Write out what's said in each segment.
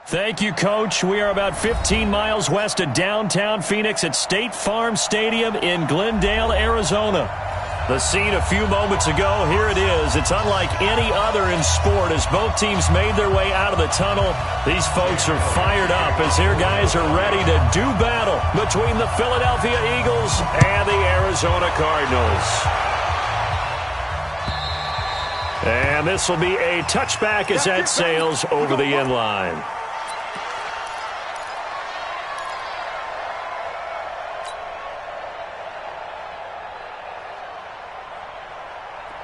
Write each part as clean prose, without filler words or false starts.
Thank you, Coach. We are about 15 miles west of downtown Phoenix at State Farm Stadium in Glendale, Arizona. The scene a few moments ago, here it is. It's unlike any other in sport as both teams made their way out of the tunnel. These folks are fired up as their guys are ready to do battle between the Philadelphia Eagles and the Arizona Cardinals. And this will be a touchback as that sails over the end line.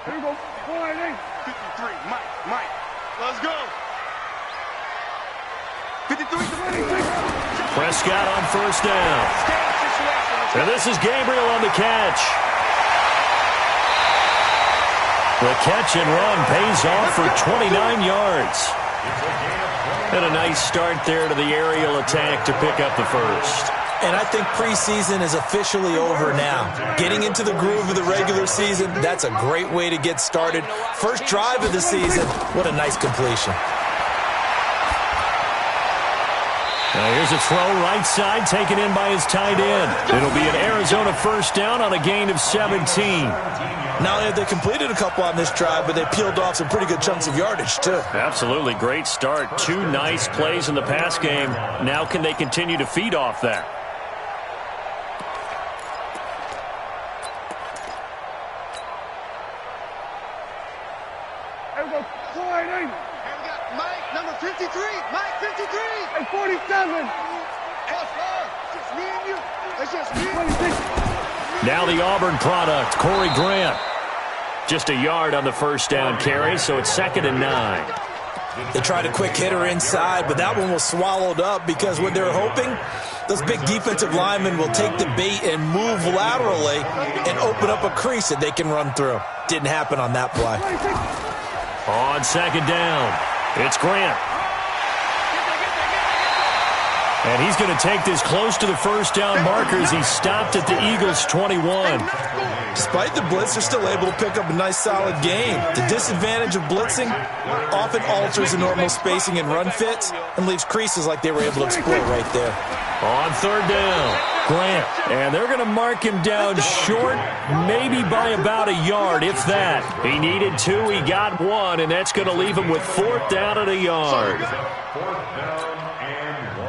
Here we go. 53, Mike. Let's go. 53, 26. Prescott on first down. And this is Gabriel on the catch. The catch and run pays off for 29 yards. And a nice start there to the aerial attack to pick up the first. And I think preseason is officially over now. Getting into the groove of the regular season, that's a great way to get started. First drive of the season, what a nice completion. Now here's a throw right side taken in by his tight end. It'll be an Arizona first down on a gain of 17. Not only have they completed a couple on this drive, but they peeled off some pretty good chunks of yardage, too. Absolutely great start. Two nice plays in the pass game. Now can they continue to feed off that? Here we go. Here we got Mike, number 53. Mike, 53. And 47. PS4. Just me and you. It's just me and you. Now the Auburn product, Corey Grant. Just a yard on the first down carry, so it's 2nd and 9. They tried a quick hitter inside, but that one was swallowed up because what they're hoping, those big defensive linemen will take the bait and move laterally and open up a crease that they can run through. Didn't happen on that play. On 2nd down, it's Grant. And he's going to take this close to the first down markers. He stopped at the Eagles' 21. Despite the blitz, they're still able to pick up a nice, solid gain. The disadvantage of blitzing often alters the normal spacing and run fits and leaves creases like they were able to exploit right there. On 3rd down, Grant. And they're going to mark him down short, maybe by about a yard, if that. He needed 2, he got 1, and that's going to leave him with 4th down and a yard. 4th down and 1.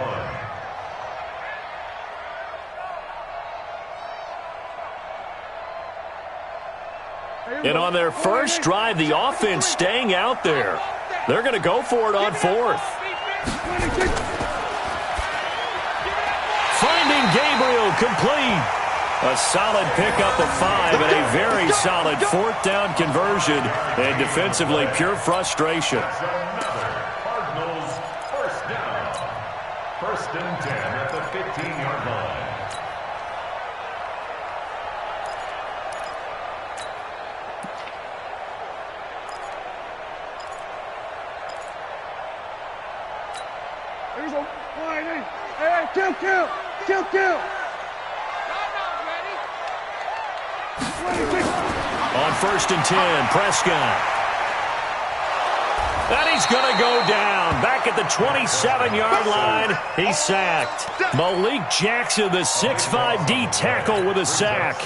And on their first drive, the offense staying out there. They're going to go for it on 4th. Finding Gabriel complete. A solid pickup of 5 and a very solid 4th down conversion. And defensively, pure frustration. Cardinals first down. 1st and 10 at the 15-yard line. Here we go. Hey, kill. On 1st and 10, Prescott. And he's going to go down. Back at the 27-yard line, he's sacked. Malik Jackson, the 6'5" D tackle with a sack.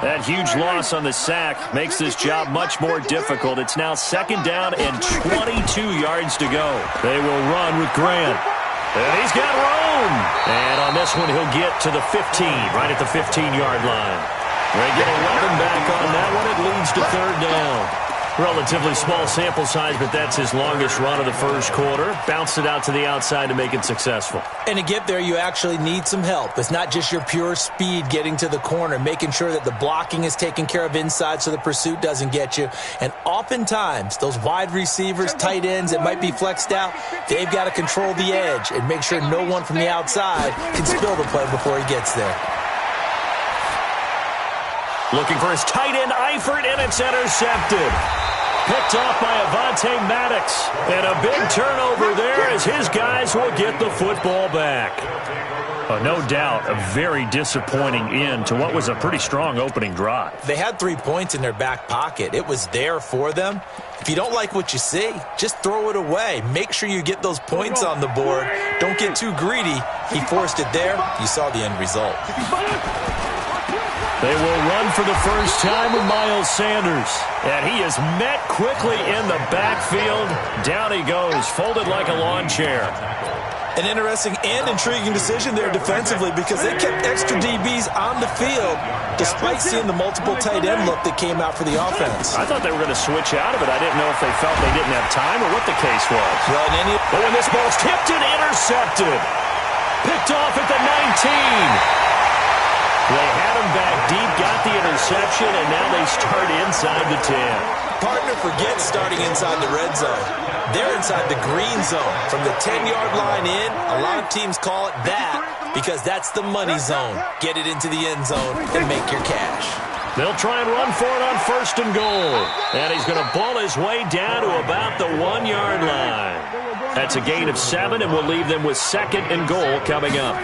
That huge loss on the sack makes this job much more difficult. It's now 2nd down and 22 yards to go. They will run with Grant. And he's got room. And on this one, he'll get to the 15, right at the 15-yard line. They get 11 back on that one. It leads to 3rd down. Relatively small sample size, but that's his longest run of the first quarter. Bounced it out to the outside to make it successful. And to get there, you actually need some help. It's not just your pure speed getting to the corner, making sure that the blocking is taken care of inside so the pursuit doesn't get you. And oftentimes, those wide receivers, tight ends that might be flexed out, they've got to control the edge and make sure no one from the outside can spill the play before he gets there. Looking for his tight end, Eifert, and it's intercepted. Picked off by Avonte Maddox. And a big turnover there as his guys will get the football back. No doubt, a very disappointing end to what was a pretty strong opening drive. They had 3 points in their back pocket. It was there for them. If you don't like what you see, just throw it away. Make sure you get those points on the board. Don't get too greedy. He forced it there. You saw the end result. They will run for the first time with Miles Sanders. And he is met quickly in the backfield. Down he goes, folded like a lawn chair. An interesting and intriguing decision there defensively because they kept extra DBs on the field despite seeing the multiple tight end look that came out for the offense. I thought they were going to switch out of it. I didn't know if they felt they didn't have time or what the case was. Well, but when this ball's tipped and intercepted, picked off at the 19. They had him back deep, got the interception, and now they start inside the 10. Partner, forget starting inside the red zone. They're inside the green zone. From the 10-yard line in, a lot of teams call it that because that's the money zone. Get it into the end zone and make your cash. They'll try and run for it on 1st and goal. And he's going to ball his way down to about the 1-yard line. That's a gain of 7, and we'll leave them with 2nd and goal coming up.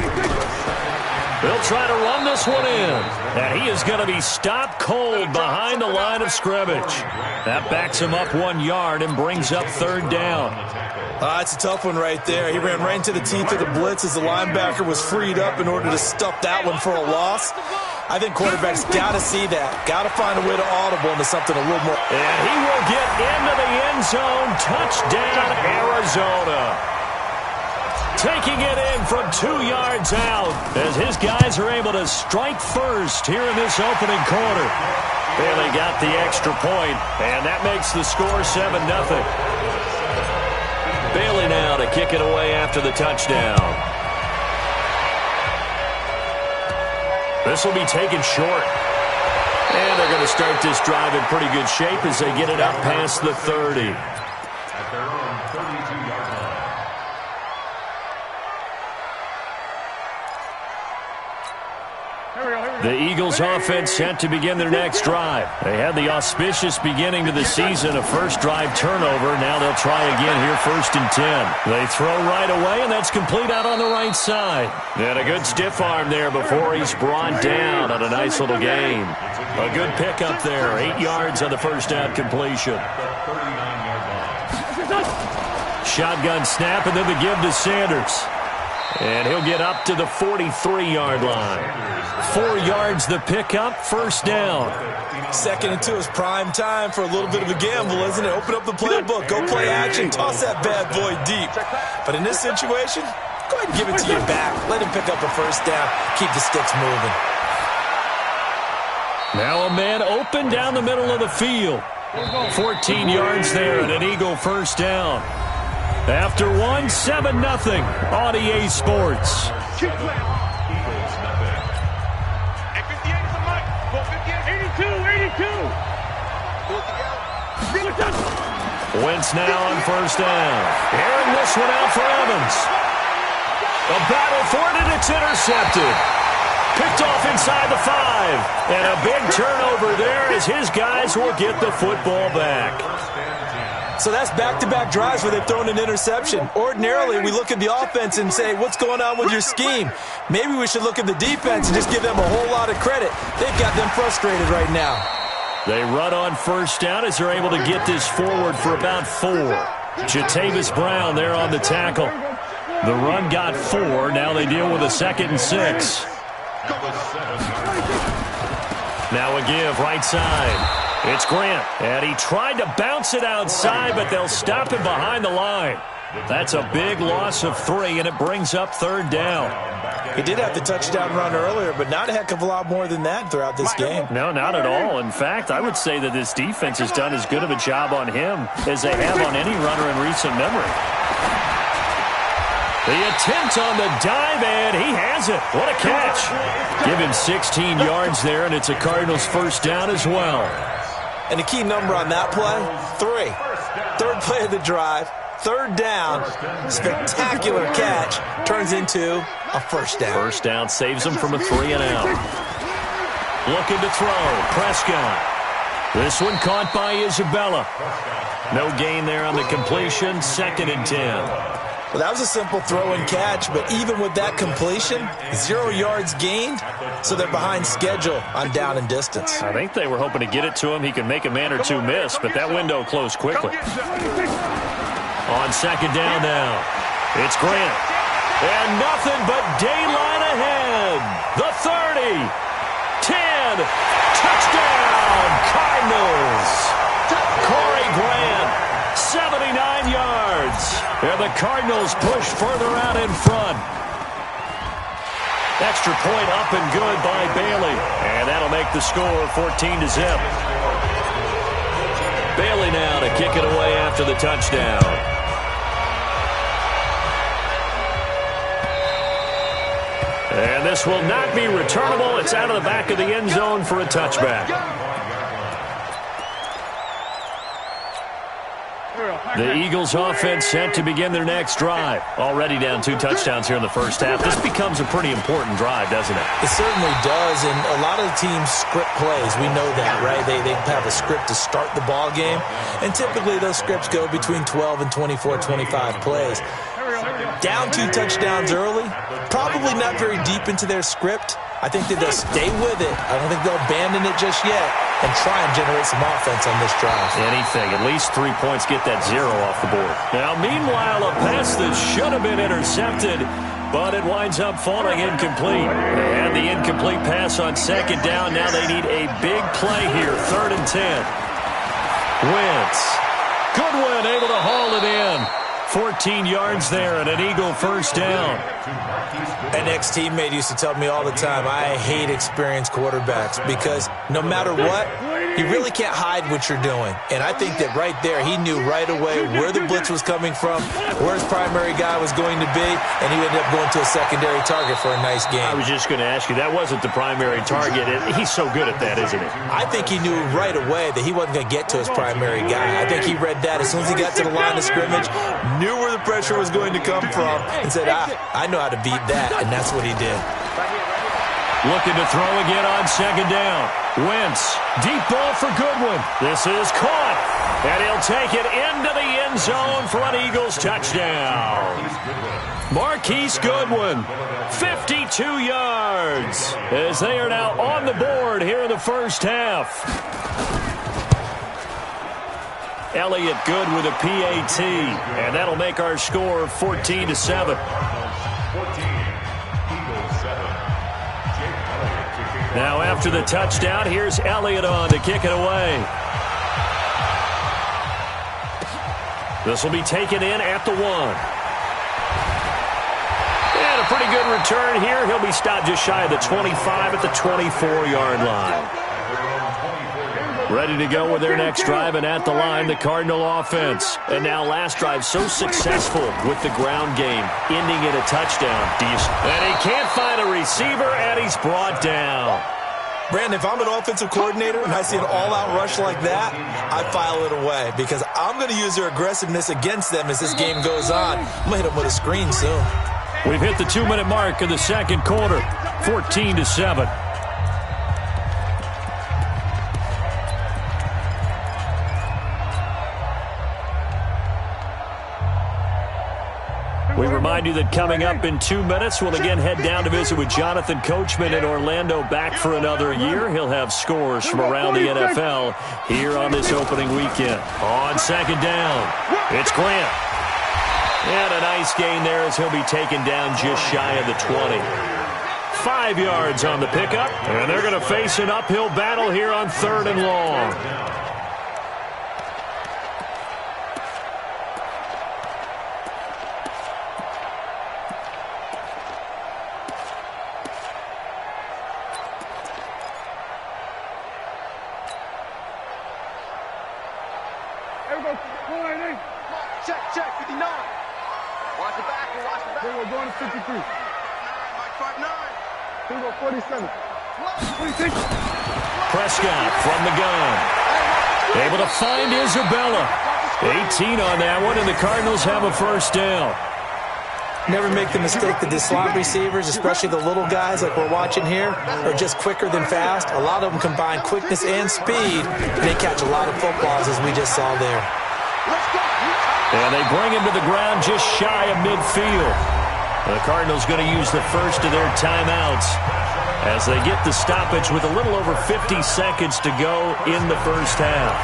They'll try to run this one in. And he is going to be stopped cold behind the line of scrimmage. That backs him up 1 yard and brings up 3rd down. It's a tough one right there. He ran right into the teeth of the blitz as the linebacker was freed up in order to stuff that one for a loss. I think quarterbacks got to see that. Got to find a way to audible into something a little more. And he will get into the end zone. Touchdown, Arizona. Taking it in from 2 yards out as his guys are able to strike first here in this opening quarter. And they got the extra point, and that makes the score 7-0. Bailey now to kick it away after the touchdown. This will be taken short. And they're going to start this drive in pretty good shape as they get it up past the 30. At their own 32-yard line. The Eagles offense set to begin their next drive. They had the auspicious beginning to the season, a first drive turnover. Now they'll try again here, 1st and 10. They throw right away, and that's complete out on the right side. And a good stiff arm there before he's brought down on a nice little gain. A good pickup there, 8 yards on the first down completion. Shotgun snap, and then the give to Sanders. And he'll get up to the 43-yard line. 4 yards the pickup, 1st down. 2nd and 2 is prime time for a little bit of a gamble, isn't it? Open up the playbook, go play action, toss that bad boy deep. But in this situation, go ahead and give it to your back. Let him pick up a 1st down, keep the sticks moving. Now a man open down the middle of the field. 14 yards there and an Eagle 1st down. After 7-0 on EA Sports. Wentz now on 1st down. Airing this one out for Evans. A battle for it, and it's intercepted. Picked off inside the 5. And a big turnover there as his guys will get the football back. So that's back-to-back drives where they've thrown an interception. Ordinarily, we look at the offense and say, what's going on with your scheme? Maybe we should look at the defense and just give them a whole lot of credit. They've got them frustrated right now. They run on 1st down as they're able to get this forward for about 4. Jatavis Brown there on the tackle. The run got 4. Now they deal with a 2nd and 6. Now a give right side. It's Grant, and he tried to bounce it outside, but they'll stop him behind the line. That's a big loss of 3, and it brings up 3rd down. He did have the touchdown run earlier, but not a heck of a lot more than that throughout this game. No, not at all. In fact, I would say that this defense has done as good of a job on him as they have on any runner in recent memory. The attempt on the dive, and he has it. What a catch. Give him 16 yards there, and it's a Cardinals 1st down as well. And the key number on that play, 3. 3rd play of the drive, 3rd down, spectacular catch, turns into a 1st down. 1st down saves him from a 3 and out. Looking to throw, Prescott. This one caught by Isabella. No gain there on the completion, 2nd and 10. Well, that was a simple throw and catch, but even with that completion, 0 yards gained, so they're behind schedule on down and distance. I think they were hoping to get it to him. He could make a man or two miss, but that window closed quickly. On second down now, it's Grant. And nothing but daylight ahead. The 30, 10, touchdown, Cardinals. Corey Grant, 79 yards. And the Cardinals push further out in front. Extra point up and good by Bailey. And that'll make the score 14-0. Bailey now to kick it away after the touchdown. And this will not be returnable. It's out of the back of the end zone for a touchback. The Eagles offense set to begin their next drive. Already down 2 touchdowns here in the first half. This becomes a pretty important drive, doesn't it? It certainly does, and a lot of the teams script plays. We know that, right? They have a script to start the ball game, and typically those scripts go between 12 and 24, 25 plays. Down 2 touchdowns early, probably not very deep into their script. I think that they'll stay with it. I don't think they'll abandon it just yet and try and generate some offense on this drive. Anything. At least 3 points, get that 0 off the board. Now, meanwhile, a pass that should have been intercepted, but it winds up falling incomplete. They had the incomplete pass on second down. Now they need a big play here, 3rd and 10. Wentz. Goodwin able to haul it in. 14 yards there and an Eagle first down. An ex-teammate used to tell me all the time, I hate experienced quarterbacks because no matter what, you really can't hide what you're doing. And I think that right there, he knew right away where the blitz was coming from, where his primary guy was going to be, and he ended up going to a secondary target for a nice game. I was just going to ask you, that wasn't the primary target. He's so good at that, isn't he? I think he knew right away that he wasn't going to get to his primary guy. I think he read that as soon as he got to the line of scrimmage, knew where the pressure was going to come from, and said, I know how to beat that, and that's what he did. Looking to throw again on second down. Wentz, deep ball for Goodwin. This is caught, and he'll take it into the end zone for an Eagles touchdown. Marquise Goodwin, 52 yards, as they are now on the board here in the first half. Elliott good with a PAT, and that'll make our score 14-7. Now after the touchdown, here's Elliott on to kick it away. This will be taken in at the 1. And a pretty good return here. He'll be stopped just shy of the 25 at the 24-yard line. Ready to go with their next drive, and at the line, the Cardinal offense. And now last drive so successful with the ground game, ending in a touchdown. And he can't find a receiver, and he's brought down. Brandon, if I'm an offensive coordinator and I see an all-out rush like that, I file it away because I'm going to use their aggressiveness against them as this game goes on. I'm going to hit them with a screen soon. We've hit the 2-minute mark of the second quarter, 14-7. We remind you that coming up in 2 minutes, we'll again head down to visit with Jonathan Coachman in Orlando, back for another year. He'll have scores from around the NFL here on this opening weekend. On second down, it's Grant. And a nice gain there as he'll be taken down just shy of the 20. 5 yards on the pickup, and they're going to face an uphill battle here on 3rd and long. Check, 59. Watch the back, watch the back. Here we go, going to 53. Mike 59. Here we go, 47. 46. Prescott from the gun. Able to find Isabella. 18 on that one, and the Cardinals have a first down. Never make the mistake that the slot receivers, especially the little guys like we're watching here, are just quicker than fast. A lot of them combine quickness and speed, and they catch a lot of footballs as we just saw there. And they bring him to the ground just shy of midfield. The Cardinals going to use the first of their timeouts as they get the stoppage with a little over 50 seconds to go in the first half.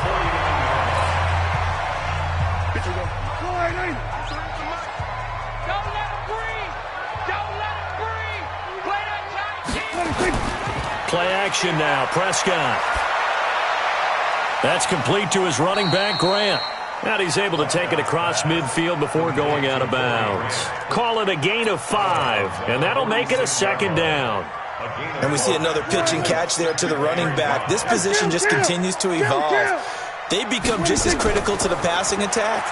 Play action now. Prescott. That's complete to his running back, Grant. And he's able to take it across midfield before going out of bounds. Call it a gain of 5, and that'll make it a second down. And we see another pitch and catch there to the running back. This position just continues to evolve. They become just as critical to the passing attack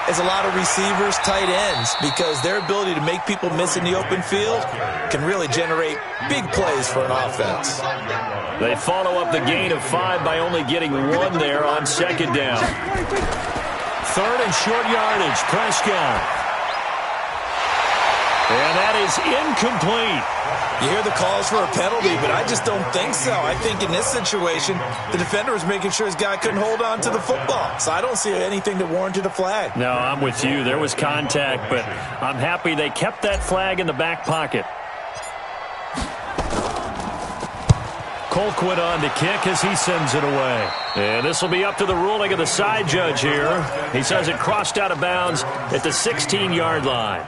as a lot of receivers, tight ends, because their ability to make people miss in the open field can really generate big plays for an offense. They follow up the gain of 5 by only getting 1 there on second down. Third and short yardage, Prescott. And that is incomplete. You hear the calls for a penalty, but I just don't think so. I think in this situation, the defender was making sure his guy couldn't hold on to the football. So I don't see anything that warranted a flag. No, I'm with you. There was contact, but I'm happy they kept that flag in the back pocket. Colquitt on to kick as he sends it away. And this will be up to the ruling of the side judge here. He says it crossed out of bounds at the 16-yard line.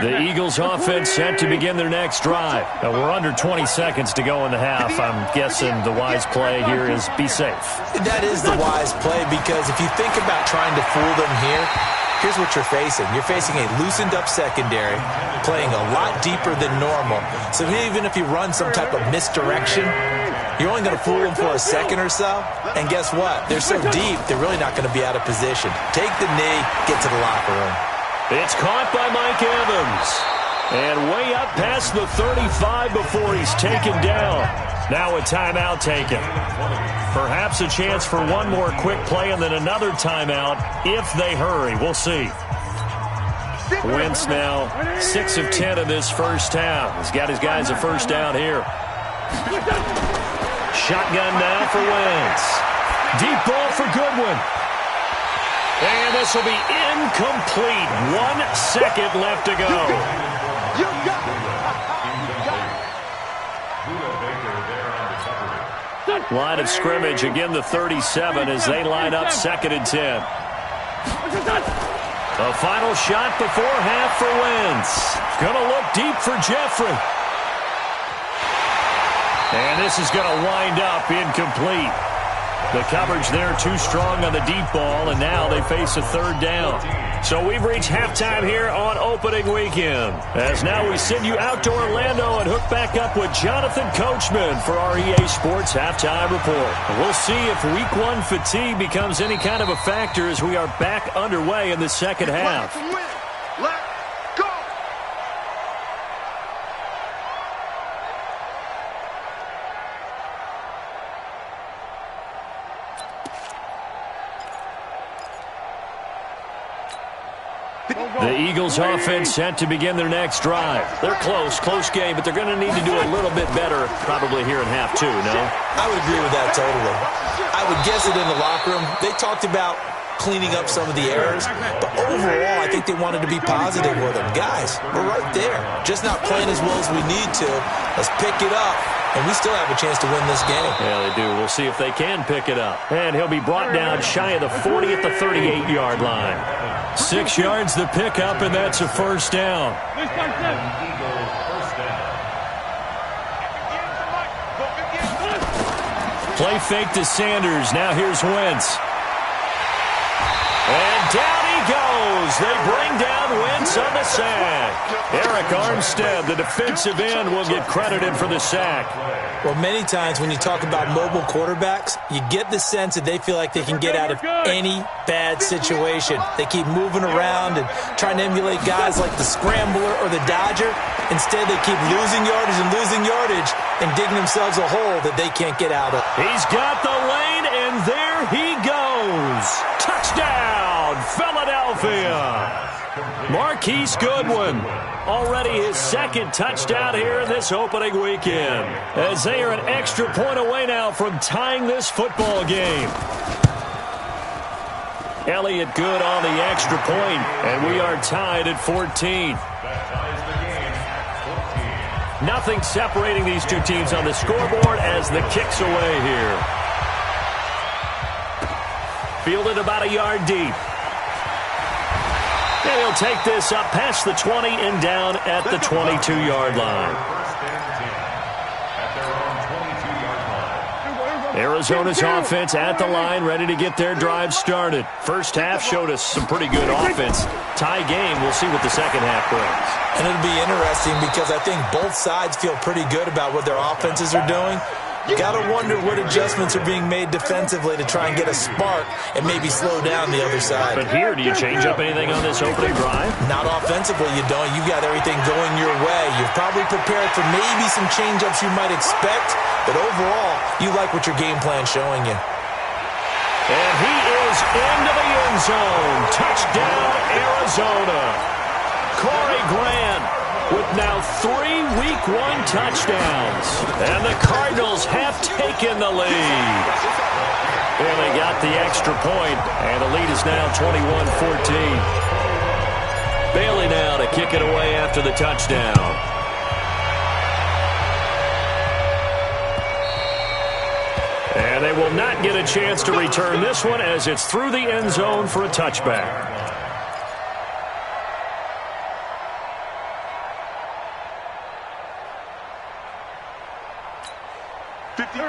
The Eagles offense set to begin their next drive. Now we're under 20 seconds to go in the half. I'm guessing the wise play here is be safe. That is the wise play, because if you think about trying to fool them here, here's what you're facing. You're facing a loosened up secondary, playing a lot deeper than normal. So even if you run some type of misdirection, you're only going to fool them for a second or so. And guess what? They're so deep, they're really not going to be out of position. Take the knee, get to the locker room. It's caught by Mike Evans. And way up past the 35 before he's taken down. Now a timeout taken. Perhaps a chance for one more quick play and then another timeout if they hurry. We'll see. Wentz now 6 of 10 in this first half. He's got his guys a first down here. Shotgun now for Wentz. Deep ball for Goodwin. And this will be incomplete. 1 second left to go. Line of scrimmage, again the 37 as they line up 2nd and 10. A final shot before half for Wentz. Gonna look deep for Jeffrey. And this is gonna wind up incomplete. The coverage there too strong on the deep ball, and now they face a 3rd down. So we've reached halftime here on opening weekend. As now we send you out to Orlando and hook back up with Jonathan Coachman for our EA Sports Halftime Report. We'll see if Week 1 fatigue becomes any kind of a factor as we are back underway in the second half. The Eagles offense set to begin their next drive. They're close game, but they're going to need to do a little bit better probably here in half 2, no? I would agree with that totally. I would guess it in the locker room. They talked about cleaning up some of the errors, but overall I think they wanted to be positive with them. Guys, we're right there. Just not playing as well as we need to. Let's pick it up, and we still have a chance to win this game. Yeah, they do. We'll see if they can pick it up. And he'll be brought down shy of the 40 at the 38-yard line. 6 yards the pickup, and that's a first down. Play fake to Sanders. Now here's Wentz. And down he goes. They bring down Wentz on the sack. Eric Armstead, the defensive end, will get credited for the sack. Well, many times when you talk about mobile quarterbacks, you get the sense that they feel like they can get out of any bad situation. They keep moving around and trying to emulate guys like the scrambler or the dodger. Instead, they keep losing yardage and digging themselves a hole that they can't get out of. He's got the lane, and there he goes. Touchdown, Philadelphia. Marquise Goodwin, already his second touchdown here in this opening weekend, as they are an extra point away now from tying this football game. Elliott good on the extra point, and we are tied at 14. Nothing separating these two teams on the scoreboard as the kick's away here. Fielded about a yard deep. And he'll take this up past the 20 and down at the 22-yard line. Arizona's offense at the line, ready to get their drive started. First half showed us some pretty good offense. Tie game, we'll see what the second half brings. And it'll be interesting because I think both sides feel pretty good about what their offenses are doing. You got to wonder what adjustments are being made defensively to try and get a spark and maybe slow down the other side. But here, do you change up anything on this opening drive? Not offensively, you don't. You've got everything going your way. You're probably prepared for maybe some change-ups you might expect, but overall, you like what your game plan's showing you. And he is into the end zone. Touchdown, Arizona. Corey Grant with now 3 Week 1 touchdowns. And the Cardinals have taken the lead. And they got the extra point, and the lead is now 21-14. Bailey now to kick it away after the touchdown. And they will not get a chance to return this one as it's through the end zone for a touchback.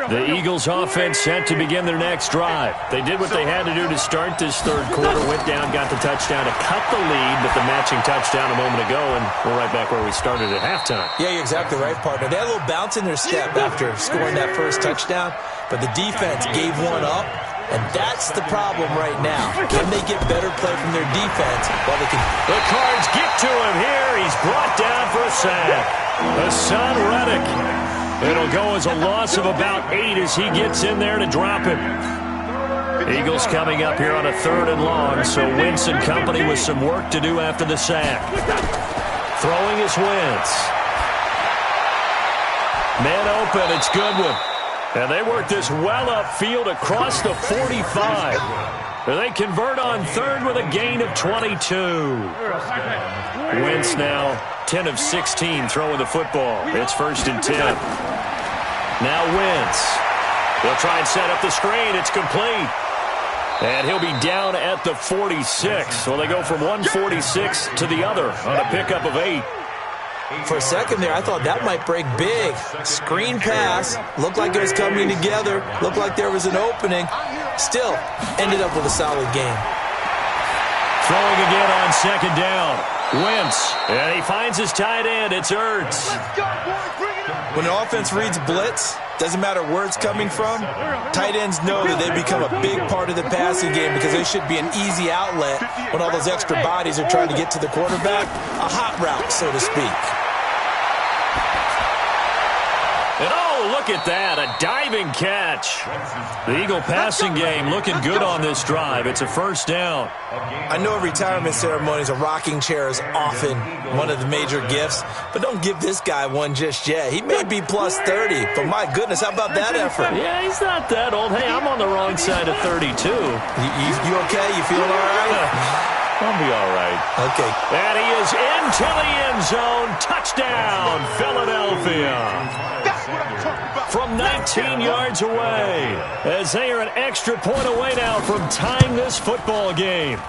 The Eagles offense set to begin their next drive. They did what they had to do to start this third quarter. Went down, got the touchdown to cut the lead, but the matching touchdown a moment ago, and we're right back where we started at halftime. Yeah, you're exactly right, partner. They had a little bounce in their step after scoring that first touchdown, but the defense gave one up, and that's the problem right now. Can they get better play from their defense while they can... The Cards get to him here. He's brought down for a sack. Hassan Reddick. It'll go as a loss of about 8 as he gets in there to drop it. Eagles coming up here on a 3rd and long, so Wentz and company with some work to do after the sack. Throwing is Wentz. Man open, it's Goodwin. And they work this well upfield across the 45. And they convert on 3rd with a gain of 22. Wentz now 10 of 16 throwing the football. It's 1st and 10. Now Wentz. He'll try and set up the screen. It's complete. And he'll be down at the 46. So they go from 146 to the other on a pickup of 8. For a second there, I thought that might break big. Screen pass. Looked like it was coming together. Looked like there was an opening. Still, ended up with a solid game. Throwing again on 2nd down. Wentz. And he finds his tight end. It's Ertz. When an offense reads blitz, doesn't matter where it's coming from, tight ends know that they become a big part of the passing game because they should be an easy outlet when all those extra bodies are trying to get to the quarterback. A hot route, so to speak. And oh, look at that, a diving catch. The Eagle passing game looking good on this drive. It's a 1st down. I know at retirement ceremonies a rocking chair is often one of the major gifts, but don't give this guy one just yet. He may be plus 30, but my goodness, how about that effort? Yeah, he's not that old. Hey, I'm on the wrong side of 32. You okay? You feeling all right? I'll be all right. Okay. And he is into the end zone. Touchdown, Philadelphia. From 19 yards away, as they are an extra point away now from tying this football game.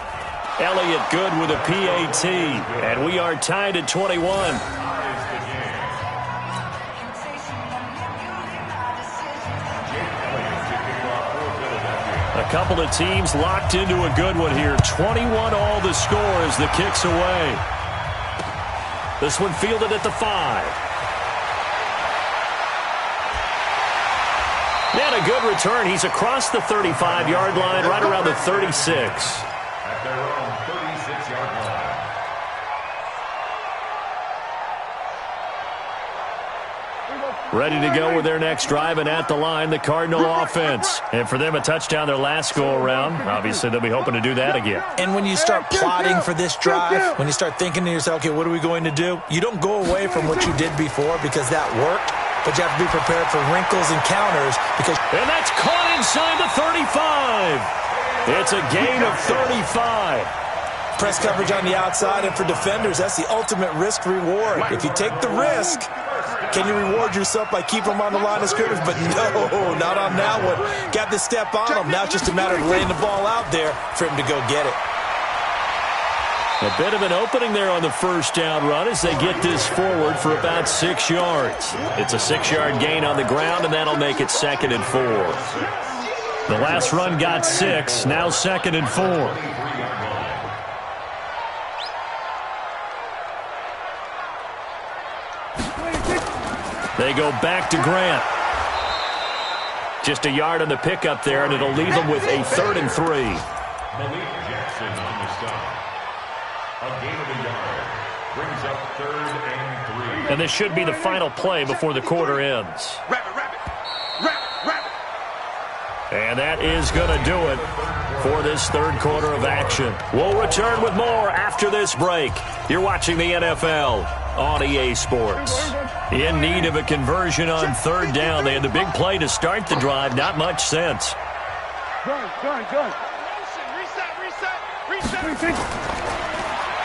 Elliott good with a PAT, and we are tied at 21. A couple of teams locked into a good one here. 21 all the score as the kick's away. This one fielded at the 5. And a good return. He's across the 35-yard line, right around the 36. At their own 36-yard line. Ready to go with their next drive, and at the line, the Cardinal offense. And for them, a touchdown their last go-around. Obviously, they'll be hoping to do that again. And when you start plotting for this drive, when you start thinking to yourself, okay, what are we going to do? You don't go away from what you did before because that worked, but you have to be prepared for wrinkles and counters because... And that's caught inside the 35. It's a gain of 35. Press coverage on the outside, and for defenders, that's the ultimate risk-reward. If you take the risk, can you reward yourself by keeping them on the line of scrimmage? But no, not on that one. Got to step on them. Now it's just a matter of laying the ball out there for him to go get it. A bit of an opening there on the first down run as they get this forward for about 6 yards. It's a 6-yard gain on the ground, and that'll make it 2nd and 4. The last run got 6, now 2nd and 4. They go back to Grant. Just a yard on the pickup there, and it'll leave them with a 3rd and 3. Malik Jackson on the stop. A gain of a yard. Brings up 3rd and 3. And this should be the final play before the quarter ends. And that is going to do it for this 3rd quarter of action. We'll return with more after this break. You're watching the NFL on EA Sports. In need of a conversion on 3rd down. They had the big play to start the drive. Not much sense. Reset.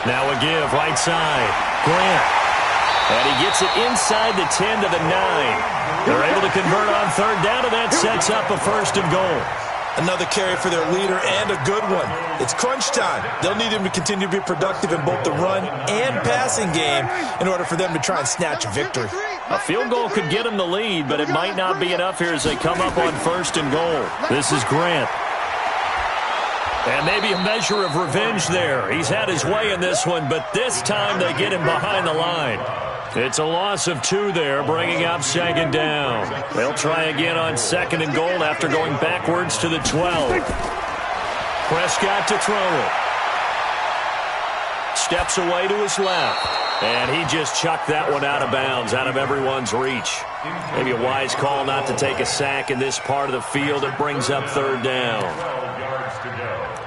Now a give right side. Grant. And he gets it inside the 10 to the 9. They're able to convert on 3rd down, and that sets up a 1st and goal. Another carry for their leader, and a good one. It's crunch time. They'll need him to continue to be productive in both the run and passing game in order for them to try and snatch a victory. A field goal could get them the lead, but it might not be enough here as they come up on 1st and goal. This is Grant. And maybe a measure of revenge there. He's had his way in this one, but this time they get him behind the line. It's a loss of 2 there, bringing up 2nd down. They'll try again on 2nd and goal after going backwards to the 12. Prescott to throw it. Steps away to his left. And he just chucked that one out of bounds, out of everyone's reach. Maybe a wise call not to take a sack in this part of the field. It brings up 3rd down. 12 yards to go.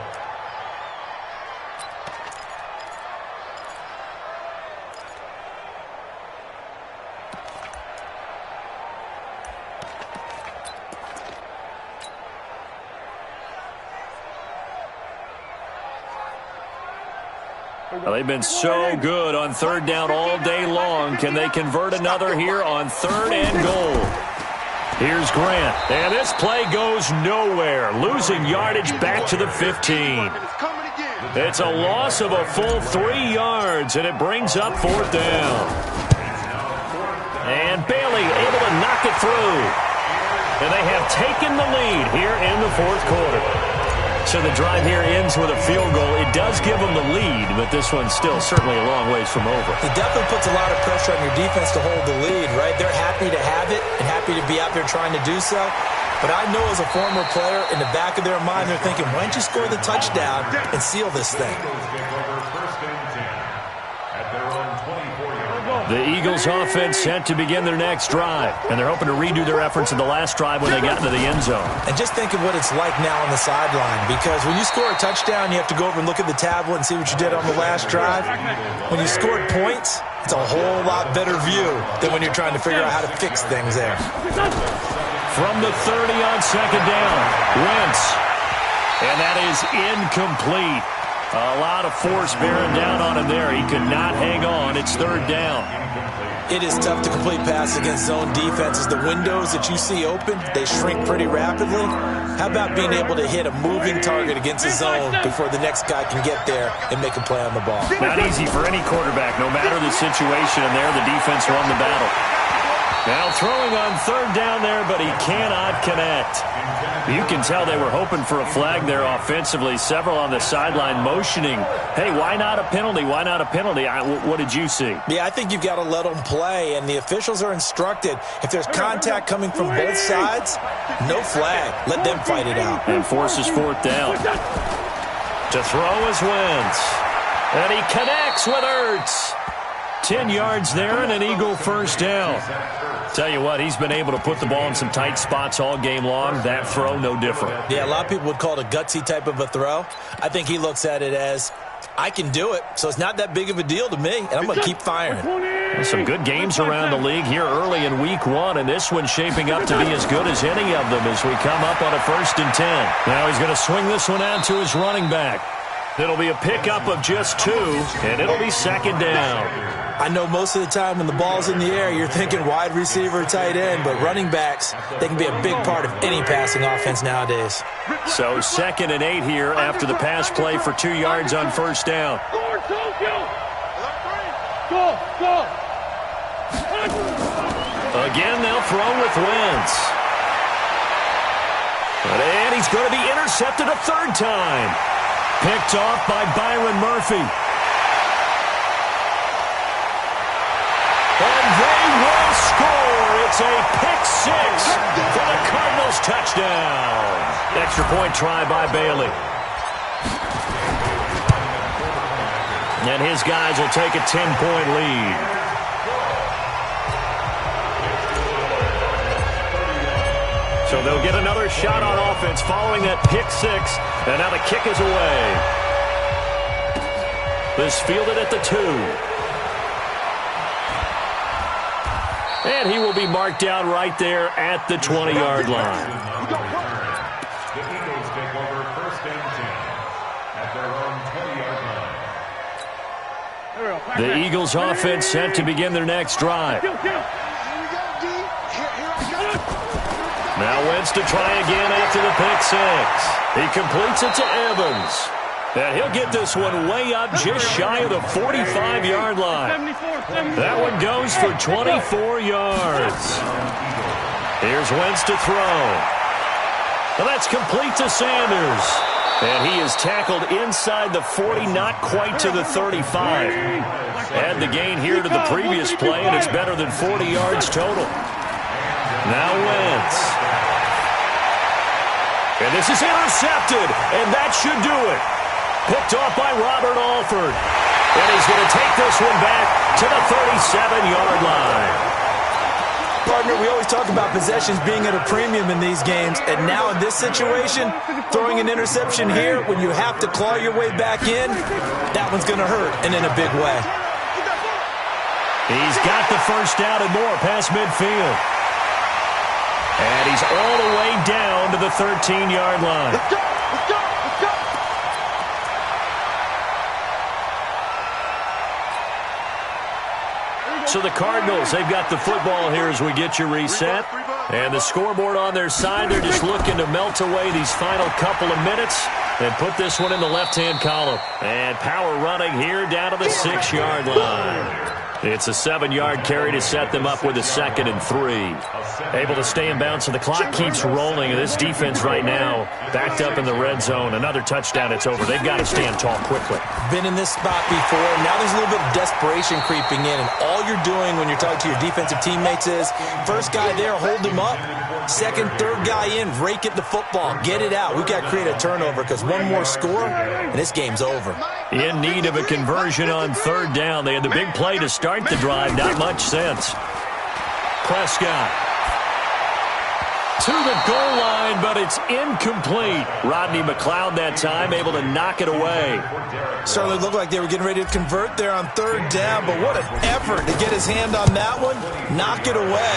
Well, they've been so good on 3rd down all day long. Can they convert another here on 3rd and goal? Here's Grant. And this play goes nowhere. Losing yardage back to the 15. It's a loss of a full 3 yards, and it brings up 4th down. And Bailey able to knock it through. And they have taken the lead here in the 4th quarter. So the drive here ends with a field goal. It does give them the lead, but this one's still certainly a long ways from over. It definitely puts a lot of pressure on your defense to hold the lead, right? They're happy to have it and happy to be out there trying to do so. But I know as a former player, in the back of their mind, they're thinking, why don't you score the touchdown and seal this thing? The Eagles offense set to begin their next drive, and they're hoping to redo their efforts in the last drive when they got into the end zone. And just think of what it's like now on the sideline, because when you score a touchdown, you have to go over and look at the tablet and see what you did on the last drive. When you scored points, it's a whole lot better view than when you're trying to figure out how to fix things there. From the 30 on 2nd down, Wentz. And that is incomplete. A lot of force bearing down on him there. He could not hang on. It's 3rd down. It is tough to complete passes against zone defenses. The windows that you see open, they shrink pretty rapidly. How about being able to hit a moving target against a zone before the next guy can get there and make a play on the ball? Not easy for any quarterback, no matter the situation, and there the defense won the battle. Now throwing on 3rd down there, but he cannot connect. You can tell they were hoping for a flag there offensively. Several on the sideline motioning, hey, why not a penalty? Why not a penalty? What did you see? Yeah, I think you've got to let them play, and the officials are instructed, if there's contact coming from both sides, no flag. Let them fight it out. And forces 4th down. To throw is Wentz. And he connects with Ertz. 10 yards there and an Eagle first down. Tell you what, he's been able to put the ball in some tight spots all game long. That throw, no different. Yeah, a lot of people would call it a gutsy type of a throw. I think he looks at it as, I can do it, so it's not that big of a deal to me, and I'm going to keep firing. Some good games around the league here early in week 1, and this one's shaping up to be as good as any of them as we come up on a 1st and 10. Now he's going to swing this one out to his running back. It'll be a pickup of just 2, and it'll be 2nd down. I know most of the time when the ball's in the air, you're thinking wide receiver, tight end, but running backs, they can be a big part of any passing offense nowadays. So 2nd and 8 here after the pass play for 2 yards on 1st down. Again, they'll throw with Wentz. And he's going to be intercepted a 3rd time. Picked off by Byron Murphy. And they will score. It's a pick 6 for the Cardinals touchdown. Extra point try by Bailey. And his guys will take a 10-point lead. So they'll get another shot on offense following that pick 6. And now the kick is away. This fielded at the 2. And he will be marked down right there at the 20-yard line. The Eagles take over 1st and 10 at their own 20-yard line. The Eagles offense set to begin their next drive. Now Wentz to try again after the pick 6. He completes it to Evans. And he'll get this one way up just shy of the 45-yard line. That one goes for 24 yards. Here's Wentz to throw. Well, that's complete to Sanders. And he is tackled inside the 40, not quite to the 35. Add the gain here to the previous play, and it's better than 40 yards total. Now Wentz. And this is intercepted, and that should do it. Picked off by Robert Alford. And he's going to take this one back to the 37-yard line. Partner, we always talk about possessions being at a premium in these games, and now in this situation, throwing an interception here when you have to claw your way back in, that one's going to hurt, and in a big way. He's got the first down and more past midfield. And he's all the way down to the 13-yard line. Let's go! Let's go! Let's go! So the Cardinals, they've got the football here as we get you reset. And the scoreboard on their side, they're just looking to melt away these final couple of minutes and put this one in the left-hand column. And power running here down to the 6-yard line. It's a 7-yard carry to set them up with a 2nd and 3. Able to stay in bounds, so the clock keeps rolling. And this defense right now backed up in the red zone. Another touchdown, it's over. They've got to stand tall quickly. Been in this spot before. Now there's a little bit of desperation creeping in. And all you're doing when you're talking to your defensive teammates is, first guy there, hold him up. Second, third guy in, rake at the football. Get it out. We've got to create a turnover because one more score, and this game's over. In need of a conversion on 3rd down. They had the big play to start the drive. Not much sense. Prescott to the goal line, but it's incomplete. Rodney McLeod that time able to knock it away. Certainly looked like they were getting ready to convert there on 3rd down, but what an effort to get his hand on that one, knock it away,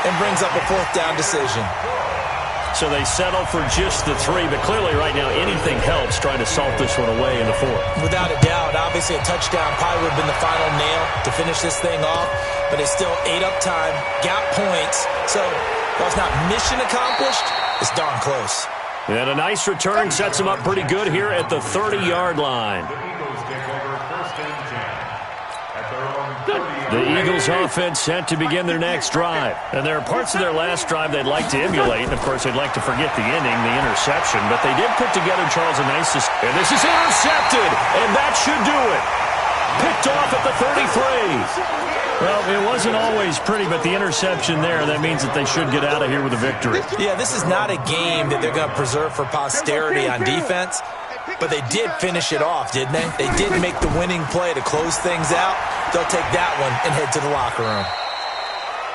and brings up a 4th down decision. So they settle for just the 3, but clearly right now anything helps trying to salt this one away in the 4th. Without a doubt, obviously a touchdown probably would have been the final nail to finish this thing off, but it's still 8 up time, got points, so while it's not mission accomplished, it's darn close. And a nice return sets them up pretty good here at the 30-yard line. The Eagles offense set to begin their next drive. And there are parts of their last drive they'd like to emulate. And, of course, they'd like to forget the inning, the interception. But they did put together, Charles, a nice... And this is intercepted. And that should do it. Picked off at the 33. Well, it wasn't always pretty, but the interception there, that means that they should get out of here with a victory. Yeah, this is not a game that they're going to preserve for posterity on defense. But they did finish it off, didn't they? They did make the winning play to close things out. They'll take that one and head to the locker room.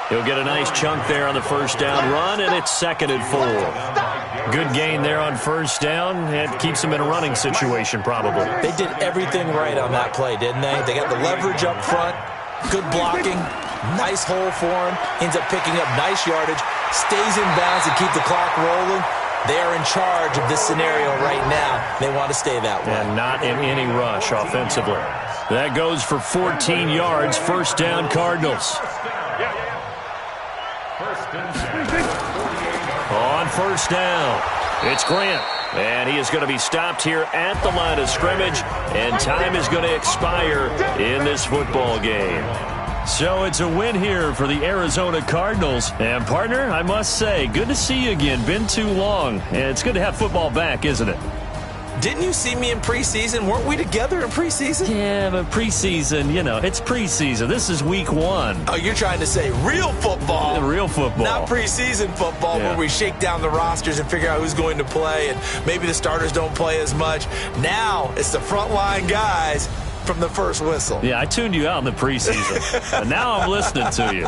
He'll get a nice chunk there on the first down run, and it's 2nd and 4. Good gain there on first down. It keeps them in a running situation, probably. They did everything right on that play, didn't they? They got the leverage up front, good blocking, nice hole for him, ends up picking up nice yardage, stays in bounds to keep the clock rolling. They are in charge of this scenario right now. They want to stay that way. And not in any rush offensively. That goes for 14 yards. First down, Cardinals. On first down, it's Grant. And he is going to be stopped here at the line of scrimmage. And time is going to expire in this football game. So it's a win here for the Arizona Cardinals. And, partner, I must say, good to see you again. Been too long. And it's good to have football back, isn't it? Didn't you see me in preseason? Weren't we together in preseason? Yeah, but preseason, you know, it's preseason. This is week 1. Oh, you're trying to say real football. Real football. Not preseason football where we shake down the rosters and figure out who's going to play, and maybe the starters don't play as much. Now it's the frontline guys from the first whistle. Yeah, I tuned you out in the preseason, and now I'm listening to you.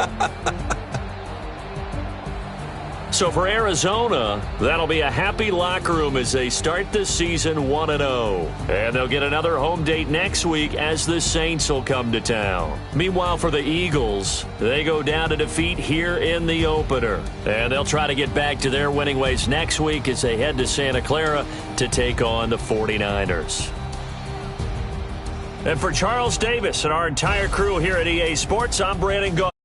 So for Arizona, that'll be a happy locker room as they start this season 1-0. And they'll get another home date next week as the Saints will come to town. Meanwhile, for the Eagles, they go down to defeat here in the opener. And they'll try to get back to their winning ways next week as they head to Santa Clara to take on the 49ers. And for Charles Davis and our entire crew here at EA Sports, I'm Brandon Gaudin.